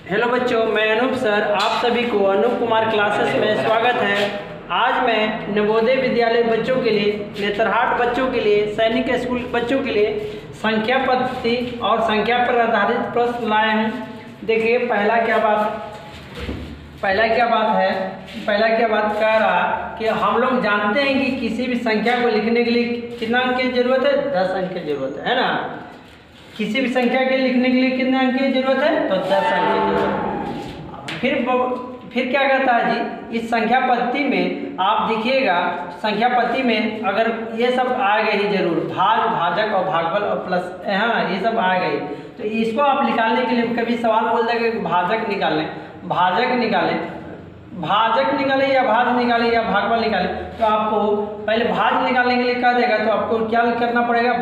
Hello बच्चों, मैं Anoop sir, आप सभी को अनूप कुमार क्लासेस में स्वागत है। आज मैं नवोदय विद्यालय बच्चों के लिए, नेतरहाट बच्चों के लिए, सैनिक स्कूल बच्चों के लिए संख्या पद्धति और संख्या पर आधारित प्रश्न लाए हैं। देखिए पहला क्या बात कह रहा कि हम लोग जानते हैं कि किसी भी संख्या को लिखने के लिए कितना अंक की जरूरत है? 10 अंक की जरूरत है ना। किसी भी संख्या के लिखने के लिए कितने अंक की जरूरत है? तो 10 अंक की जरूरत है। फिर क्या कहता है जी, इस संख्या पद्धति में आप देखिएगा, संख्या पद्धति में अगर ये सब आ गए ही जरूर, भाग, भाजक और भागफल और प्लस, हाँ ये सब आ गई, तो इसको आप निकालने के लिए कभी सवाल बोल देगा कि भाजक निकालें, भाजक निकालें या भाज निकालें या भागफल निकालें, तो आपको पहले भाज निकालने के लिए कह देगा, तो आपको क्या करना पड़ेगा?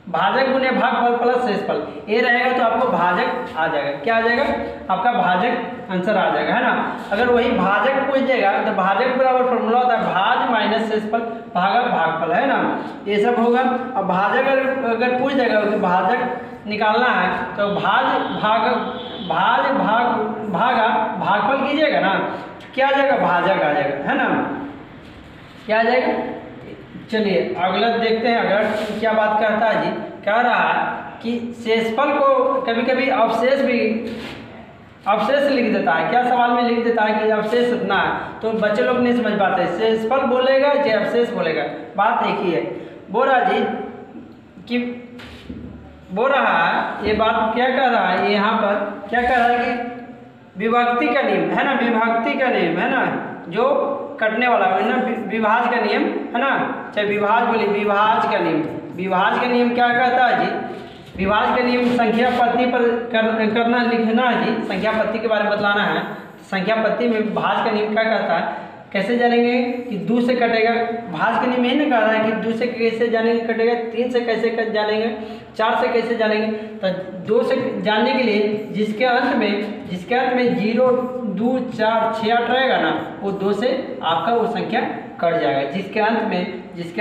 भाजक गुने भागफल प्लस शेषफल, ये रहेगा तो आपको भाजक आ जाएगा। क्या आ जाएगा? आपका भाजक आंसर आ जाएगा, है ना। अगर वही भाजक पूछ देगा तो भाजक बराबर फॉर्मूला होता है भाज माइनस शेषफल भागा भागफल, है ना। ये सब होगा। अब भाजक अगर पूछ देगा तो भाजक निकालना है तो भाज भागा भागफल कीजिएगा ना, क्या आ जाएगा? भाजक आ जाएगा, है ना। क्या आ जाएगा? चलिए अगला देखते हैं। अगला क्या बात कहता है जी, कह रहा है कि शेषफल को कभी कभी अवशेष लिख देता है। क्या सवाल में लिख देता है कि अवशेष इतना है, तो बच्चे लोग नहीं समझ पाते, शेषफल बोलेगा या अवशेष बोलेगा, बात एक ही है। बोल रहा है ये बात क्या कह रहा है, यहाँ पर क्या कह रहा है कि विभक्ति का नियम है ना, विभक्ति का नियम है ना, जो कटने वाला है ना, विभाज का नियम है ना, चाहे विभाज बोले, विभाज का नियम क्या कहता है जी? विभाज का नियम संख्या पद्धति पर करना लिखना है जी, संख्या पद्धति के बारे में बतलाना है। संख्या पद्धति में भाज का नियम क्या कहता है, कैसे जानेंगे कि 2 से कटेगा? भाज का नियम यही ना कह रहा है कि 2 से कैसे जानेंगे कटेगा, 3 से कैसे जानेंगे, 4 से कैसे जानेंगे। तो 2 से जानने के लिए जिसके अंत में 0, 2, 4, 6, 8 रहेगा ना, वो 2 से आपका वो संख्या कट जाएगा। जिसके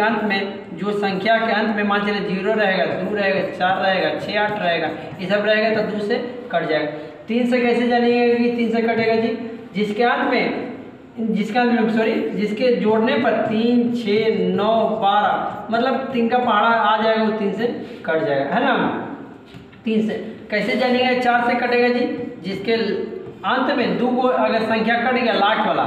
अंत में जो संख्या के अंत में मान चलिए 0 रहेगा, 2 रहेगा, 4 रहेगा, 6, 8 रहेगा, ये सब रहेगा तो 2 से कट जाएगा। 3 से कैसे जानेंगे कि 3 से कटेगा जी? जिसके जोड़ने पर 3, 6, 9, 12 मतलब 3 का पहाड़ा आ जाएगा, वो 3 से कट जाएगा, है ना। 3 से कैसे जानिएगा? 4 से कटेगा जी, जिसके अंत में 2 को अगर संख्या कट गया लास्ट वाला,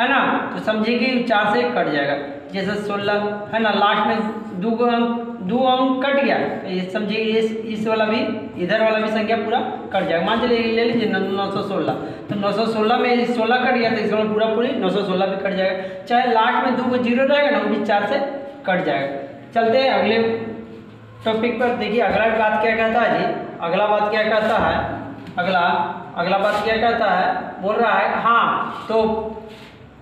है ना, तो समझिए कि 4 से कट जाएगा। जैसे 16 है ना, लास्ट में 2 अंक कट गया, तो ये समझिए इस वाला भी, इधर वाला भी संख्या पूरा कट जाएगा। मान चलिए ले लीजिए 916, तो 916 में 16 कट गया तो इसमें पूरी 916 भी कट जाएगा। चाहे लास्ट में 2 को 0 रहेगा ना, वो भी 4 से कट जाएगा। चलते हैं अगले टॉपिक पर। देखिए अगला बात क्या कहता है जी, अगला बात क्या कहता है, बोल रहा है हाँ, तो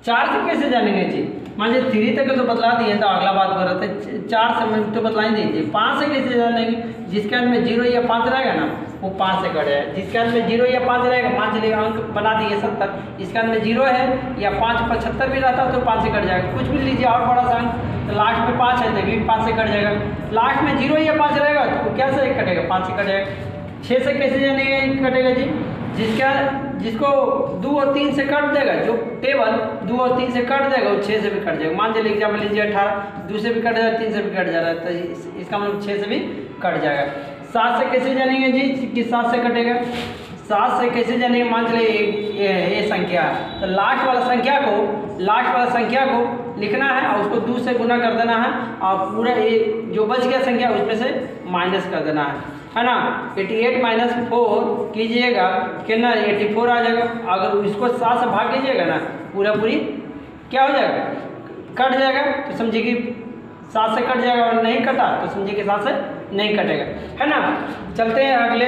4 से कैसे जानेंगे जी? मान लीजिए 3 तक तो बतला दिए, तो अगला बात कर रहे थे 4 से तो बतला ही दीजिए। 5 से कैसे जानेंगे? जिसके अंत में 0 या 5 रहेगा ना, वो 5 से कट जाएगा। जिसके अंत में 0 या 5 रहेगा, मान चलिए अंक बना दिए 70, इसके अंत में 0 है या 5 75 भी रहता तो 5 से कट जाएगा। कुछ भी लीजिए और बड़ा सा अंक, तो लास्ट में 5 है तो भी 5 से कट जाएगा। लास्ट में 0 या 5 रहेगा तो क्या से कटेगा? 5 से कट जाएगा। 6 से कैसे जानेंगे कटेगा जी? जिसको 2 और 3 से कट देगा, जो टेबल 2 और 3 से कट देगा, वो 6 से भी कट जाएगा। मान चलिए एग्जाम्पल लीजिए 18, 2 से भी कट जाएगा, 3 से भी कट जा रहा है, तो इसका मतलब 6 से भी कट जाएगा। 7 से कैसे जानेंगे जी कि 7 से कटेगा? 7 से कैसे जानेंगे? मान चलिए ये संख्या, तो लास्ट वाला संख्या को लिखना है और उसको 2 से गुना कर देना है, और पूरा ये जो बच गया संख्या उसमें से माइनस कर देना है ना। 88 माइनस 4 कीजिएगा, कितना? 84 आ जाएगा। अगर इसको 7 से भाग कीजिएगा ना, पूरी क्या हो जाएगा? कट जाएगा। तो समझिए कि 7 से कट जाएगा, और नहीं कटा तो समझिए कि 7 से नहीं कटेगा, है ना। चलते हैं अगले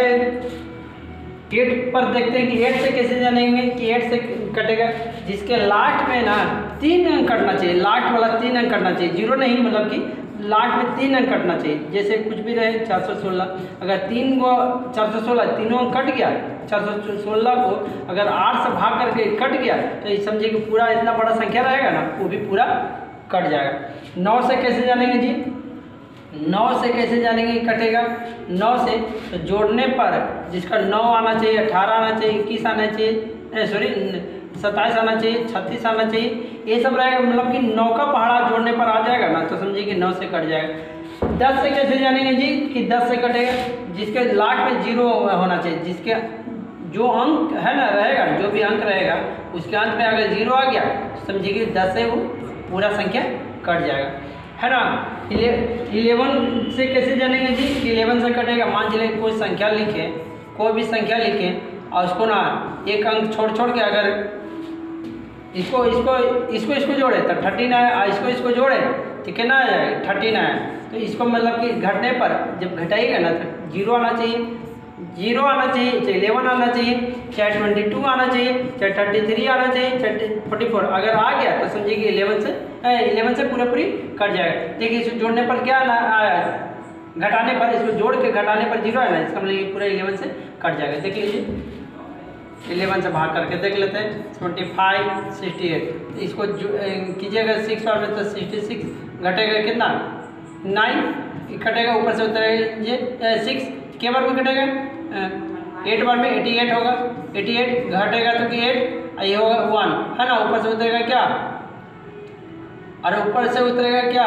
8 पर, देखते हैं कि 8 से कैसे जानेंगे कि 8 से कटेगा। जिसके लास्ट में ना 3 अंक कटना चाहिए, लास्ट वाला 3 अंक कटना चाहिए, 0 नहीं, मतलब कि लास्ट में 3 अंक कटना चाहिए। जैसे कुछ भी रहे 416, अगर 3 को 416 तीनों अंक कट गया, 416 को अगर 8 से भाग करके कट गया, तो ये समझिए कि पूरा इतना बड़ा संख्या रहेगा ना, वो भी पूरा कट जाएगा। 9 से कैसे जानेंगे जी? 9 से कैसे जानेंगे कटेगा? 9 से तो जोड़ने पर जिसका 9 आना चाहिए, 18 आना चाहिए, 21 आना चाहिए, सॉरी 27 आना चाहिए, 36 आना चाहिए, ये सब रहेगा। मतलब कि 9 का पहाड़ा जोड़ने पर आ जाएगा ना, तो समझिए कि 9 से कट जाएगा। 10 से कैसे जानेंगे जी कि 10 से कटेगा? जिसके लास्ट में 0 होना चाहिए, जिसके जो अंक है ना रहेगा, जो भी अंक रहेगा उसके अंत में अगर 0 आ गया समझिए कि 10 से वो पूरा संख्या कट जाएगा, है ना। 11 से कैसे जानेंगे जी कि 11 से कटेगा? मान चलिए कोई संख्या लिखें, कोई भी संख्या लिखें और उसको ना एक अंक छोड़ छोड़ के अगर इसको जोड़े तो 13 आए, और इसको जोड़े तो कितना आ जाएगा? 13 आए। तो इसको मतलब कि घटने पर जब घटाइएगा ना तो 0 आना चाहिए, 0 आना चाहिए, चाहे 11 आना चाहिए, चाहे 22 आना चाहिए, चाहे 33 आना चाहिए, चाहे 44 अगर आ गया तो समझिए कि 11 से पूरी कट जाएगा। देखिए इसको जोड़ने पर क्या आया, घटाने पर, इसको जोड़ के घटाने पर 0 है ना, इसका मतलब पूरा 11 से कट जाएगा। देख लीजिए 11 से भाग करके देख लेते हैं। 25, 68 इसको कीजिएगा 6 बार में तो 66 घटेगा कितना? 9 कटेगा, ऊपर से उतरेगा 6 के बार में कटेगा 8 बार में 88 होगा, 88 घटेगा तो कि 8 ये होगा 1, है ना। ऊपर से उतरेगा क्या? अरे ऊपर से उतरेगा क्या?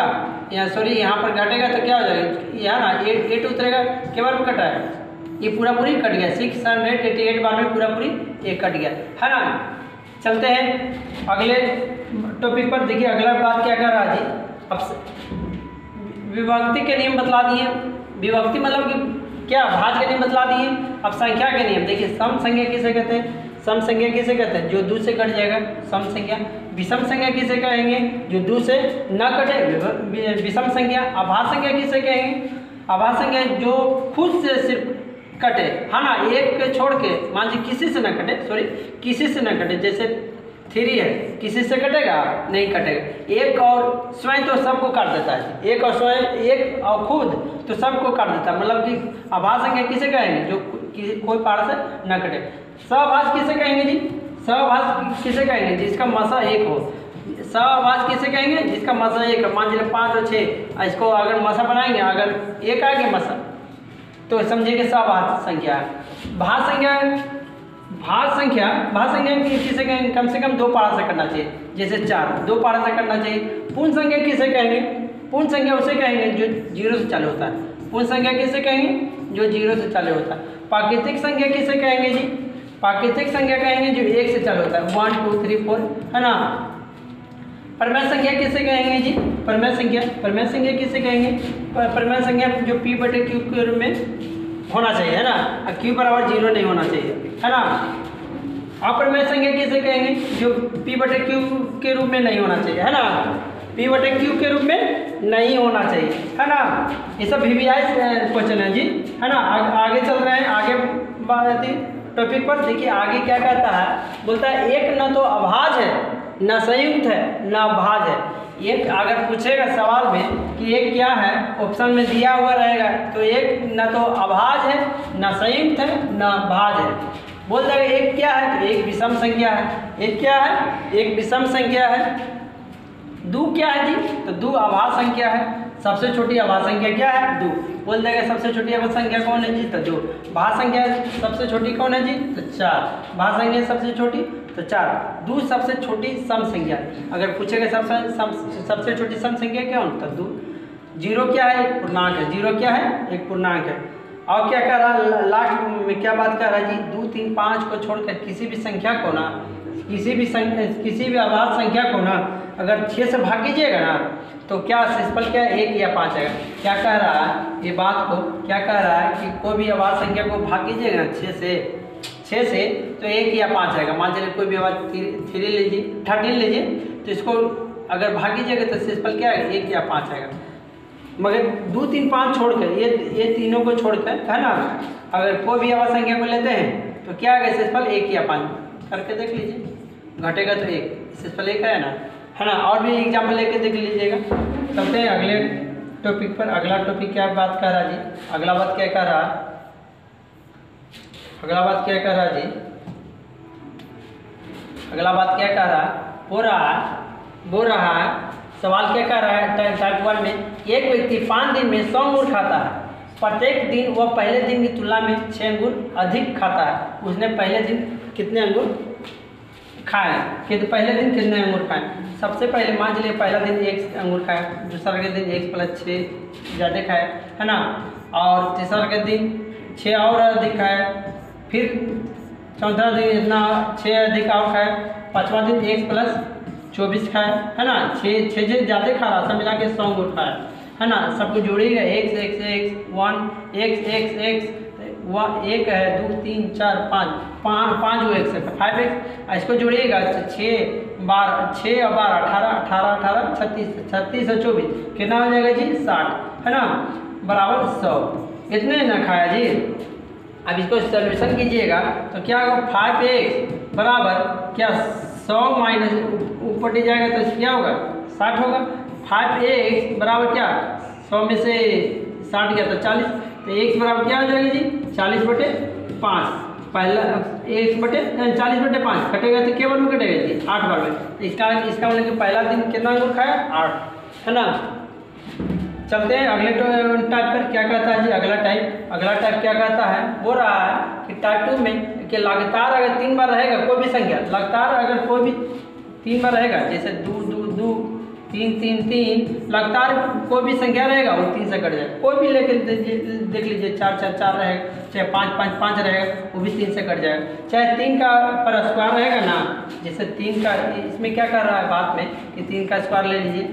यहाँ सॉरी यहाँ पर घटेगा तो क्या हो जाएगा? यहाँ ना 8 उतरेगा, के बार में कटा है? ये पूरा कट गया, 688 बार में पूरी ये कट गया, है ना। चलते हैं अगले टॉपिक पर। देखिए अगला बात क्या कर रहा जी, अब विभक्ति के नियम बतला दिए। विभक्ति मतलब कि क्या? भाज के नियम बतला दिए। अब संख्या के नियम देखिए, सम संख्या किसे कहते हैं? सम संख्या किसे कहते हैं? जो 2 से कट जाएगा सम संख्या। विषम संख्या किसे कहेंगे? जो 2 से न कटे विषम संख्या। अभाज्य संख्या किसे कहेंगे? अभाज्य संख्या जो खुद से सिर्फ कटे, है ना, एक छोड़ के, मान लीजिए किसी से न कटे, सॉरी किसी से न कटे, जैसे 3 है, किसी से कटेगा? नहीं कटेगा। एक और स्वयं तो सबको काट देता है, एक और स्वयं, एक और खुद तो सबको काट देता है। मतलब कि अभाज्य संख्या किसे कहेंगे? जो कोई पार से न कटे। सहभाज्य किसे कहेंगे जी? सहभाज्य किसे कहेंगे? जिसका मसा 1 हो। सहभाज्य किसे कहेंगे? जिसका मसा 1 है। मान लीजिए 5 और 6, इसको अगर मसा बनाएंगे, अगर 1 आ गया मसा तो समझिए कि सहभाज्य संख्या है। भाज्य संख्या किसे कहेंगे? कम से कम 2 पारा से करना चाहिए, जैसे 4 2 पारा से करना चाहिए। पूर्ण संख्या किसे कहेंगे? पूर्ण संख्या उसे कहेंगे जो 0 से चालू होता है। पूर्ण संख्या किसे कहेंगे? जो 0 से चालू होता है। प्राकृतिक संख्या किसे कहेंगे जी? प्राकृतिक संख्या कहेंगे जो 1 से चालू होता है, 1 2 3 4, है ना। परमेय संख्या किसे कहेंगे जी? परमेय संख्या किसे कहेंगे? परमेय संख्या जो P/Q के रूप में होना चाहिए, है ना। Q बराबर 0 नहीं होना चाहिए, है ना। अपरमेय संख्या किसे कहेंगे? जो P/Q के रूप में नहीं होना चाहिए, है ना। P/Q के रूप में नहीं होना चाहिए, है ना। ये सब VVI क्वेश्चन है जी, है ना। आगे चल रहे हैं, आगे बात टॉपिक पर। देखिए आगे क्या कहता है, बोलता है एक न तो अभाज्य है, न संयुक्त है, न भाज्य है। एक अगर पूछेगा सवाल में कि एक क्या है, ऑप्शन में दिया हुआ रहेगा, तो एक न तो अभाज्य है, न संयुक्त है, न भाज्य है। बोल देगा एक क्या है, तो एक विषम संख्या है। एक क्या है? एक विषम संख्या है। 2 क्या है जी? तो 2 अभाज्य संख्या है। सबसे छोटी अभाज्य संख्या क्या है? 2। बोल देगा सबसे छोटी अभाज्य संख्या कौन है जी? तो 2। भाज्य संख्या सबसे छोटी कौन है जी? तो 4। भाज्य संख्या सबसे छोटी तो 4। 2 सबसे छोटी सम संख्या। अगर पूछेगा सबसे छोटी सम संख्या क्या हो, तो 2। 0 क्या है? एक पूर्णांक है। 0 क्या है? एक पूर्णांक है। और क्या कर रहा है लास्ट में, क्या बात कर रहा है जी? 2 3 5 को छोड़कर किसी भी संख्या को ना, किसी भी अभाज्य संख्या को ना अगर 6 से भाग कीजिएगा ना, तो क्या शेषफल क्या 1 या 5 आएगा। क्या कह रहा है ये बात को, क्या कह रहा है कि कोई भी अभाज्य संख्या को भाग कीजिएगा 6 से तो 1 या 5 आएगा। मान चलिए कोई भी अभाज्य 3 लीजिए, 13 लीजिए, तो इसको अगर भाग कीजिएगा तो शेषफल क्या आएगा? 1 या 5 आएगा। मगर 2 3 5 छोड़कर, ये तीनों को छोड़कर, है ना, अगर कोई भी अभाज्य संख्या को लेते हैं तो क्या आएगा शेषफल? 1 या 5 करके देख लीजिए, घटेगा तो 1, शेषफल 1 है ना, है ना। और भी एग्जाम्पल लेके देख लीजिएगा। चलते हैं अगले टॉपिक पर। अगला टॉपिक क्या बात कर रहा जी? अगला बात क्या कर रहा जी? अगला बात क्या कर रहा है? हो रहा है सवाल क्या कर रहा है टाइप 1 में एक व्यक्ति 5 दिन में 100 अंगूर खाता है, प्रत्येक दिन वह पहले दिन की तुलना में 6 अंगूर अधिक खाता है। उसने पहले दिन कितने अंगूर खाए, कि पहले दिन कितने अंगूर खाए। सबसे पहले मान चलिए पहला दिन 1 अंगूर खाए, दूसरा के दिन 1 + 6 ज़्यादा खाए, है ना, और तीसरा के दिन 6 और अधिक खाए, फिर चौथा दिन इतना 6 अधिक और खाए, पाँचवा दिन 1 + 24 खाए, है ना, 6 ज़्यादा खा रहा, सब मिला के 100 अंगूर खाए, है ना। सबको जोड़िएगा, x 1 है 2 3 4 5 वो x है 5x। इसको जोड़िएगा 6 और 12 18 36 और 24 कितना हो जाएगा जी 60, है ना, बराबर 100। इतने ना खाया जी। अब इसको सॉल्यूशन कीजिएगा तो क्या होगा, 5x बराबर क्या 100 माइनस ऊपर ले जाएगा तो क्या होगा 60 होगा। 5x बराबर क्या 100 में से 60 गया तो 40, तो x बराबर क्या हो जाएगा जी 40/5। पहला x बटे 40/5 कटेगा तो केवल में कटेगा जी 8 बार में। इसका मतलब कि पहला दिन कितना अंगूर खाया 8, है ना। चलते हैं अगले टाइप पर, क्या कहता है जी अगला टाइप क्या कहता है, वो रहा है कि टाइप 2 में कि लगातार अगर 3 बार रहेगा कोई भी संख्या, लगातार अगर कोई भी 3 बार रहेगा, जैसे 2 2 2 3 3 3, लगातार कोई भी संख्या रहेगा वो 3 से कट जाएगा। कोई भी लेकर देख लीजिए 4 4 4 रहेगा, चाहे 5 5 5 रहेगा वो भी 3 से कट जाएगा। चाहे 3 का पर स्क्वायर रहेगा ना, जैसे 3 का, इसमें क्या कर रहा है बात में कि 3 का स्क्वायर ले लीजिए,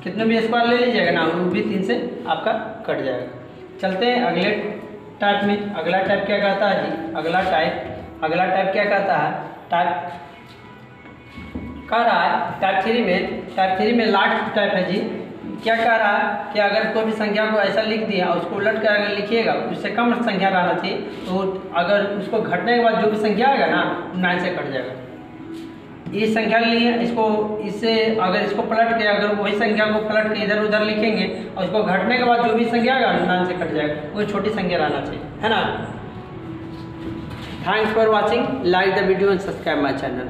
कितने भी स्क्वायर ले लीजिएगा ना वो भी 3 से आपका कट जाएगा। चलते हैं अगले टाइप में। अगला टाइप क्या कहता है जी, अगला टाइप क्या कहता है, टाइप कह रहा है टाइप 3 में लास्ट टाइप है जी। क्या कह रहा है कि अगर कोई भी संख्या को ऐसा लिख दिया और उसको उलट कर अगर लिखिएगा, उससे कम संख्या रहना चाहिए, तो अगर उसको घटने के बाद जो भी संख्या आएगा ना 9 से कट जाएगा। ये संख्या लिए इससे अगर इसको पलट के अगर वही संख्या को पलट के इधर उधर लिखेंगे और उसको घटने के बाद जो भी संख्या आएगा 9 से कट जाएगा, वो छोटी संख्या रहना चाहिए, है ना। Thanks for watching, like the video and subscribe my channel.